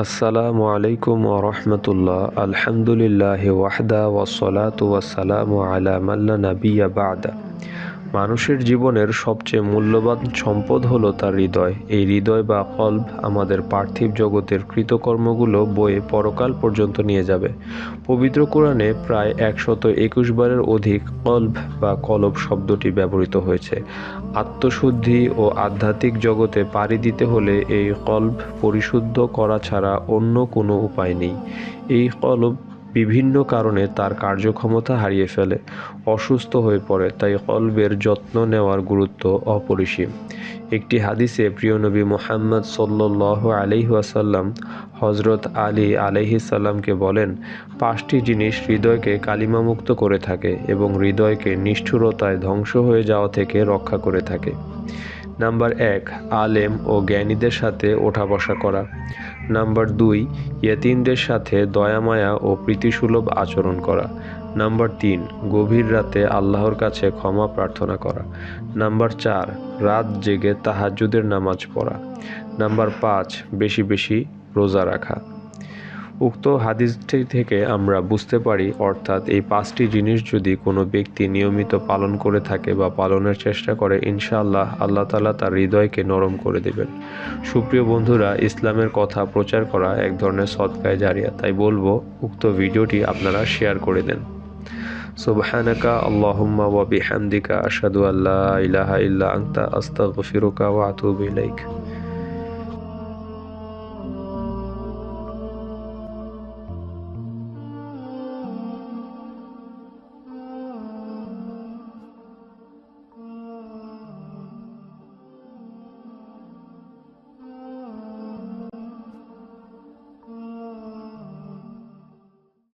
আসসালামু আলাইকুম ওয়া রাহমাতুল্লাহ। আলহামদুলিল্লাহি ওয়াহদা ওয়াসসালাতু ওয়াসসালামু আলা মান লা নাবিয়্যা বা'দা। মানুষের জীবনের সবচেয়ে মূল্যবান সম্পদ হলো তার হৃদয়। এই হৃদয় বা কলব আমাদের পার্থিব জগতের কৃতকর্মগুলো বয়ে পরকাল পর্যন্ত নিয়ে যাবে। পবিত্র কোরআনে প্রায় 121 বারের অধিক কলব বা কলব শব্দটি ব্যবহৃত হয়েছে। আত্মশুদ্ধি ও আধ্যাত্মিক জগতে পাড়ি দিতে হলে এই কলব পরিশুদ্ধ করা ছাড়া অন্য কোনো উপায় নেই। এই কলব বিভিন্ন কারণে তার কার্যক্ষমতা হারিয়ে ফেলে, অসুস্থ হয়ে পড়ে, তাই কলবের যত্ন নেওয়ার গুরুত্ব অপরিসীম। একটি হাদিসে প্রিয় নবী মুহাম্মদ সাল্লাল্লাহু আলাইহি ওয়াসাল্লাম হযরত আলী আলাইহিস সালামকে বলেন, 5টি জিনিস হৃদয়কে কালিমামুক্ত করে থাকে এবং হৃদয়কে নিষ্ঠুরতায় ধ্বংস হয়ে যাওয়া থেকে রক্ষা করে থাকে। নাম্বার 1, আলেম ও জ্ঞানীদের সাথে ওঠা বসা করা। নাম্বার 2, ইয়েতিমদের সাথে দয়ামায়া ও প্রীতিসুলভ আচরণ করা। নাম্বার 3, গভীর রাতে আল্লাহর কাছে ক্ষমা প্রার্থনা করা। নাম্বার 4, রাত জেগে তাহাজ্জুদের নামাজ পড়া। নাম্বার 5, বেশি বেশি রোজা রাখা। উক্ত হাদিসটি থেকে আমরা বুঝতে পারি, অর্থাৎ এই 5টি জিনিস যদি কোনো ব্যক্তি নিয়মিত পালন করে থাকে বা পালনের চেষ্টা করে, ইনশাআল্লাহ আল্লাহ তাআলা তার হৃদয়কে নরম করে দেবেন। সুপ্রিয় বন্ধুরা, ইসলামের কথা প্রচার করা এক ধরনের সদকায়ে জারিয়া, তাই বলবো উক্ত ভিডিওটি আপনারা শেয়ার করে দেন। সুবহানাকা আল্লাহুম্মা ওয়া বিহামদিকা আশহাদু আল্লা ইলাহা ইল্লা আনতা আস্তাগফিরুকা ওয়া আতুবু ইলাইক।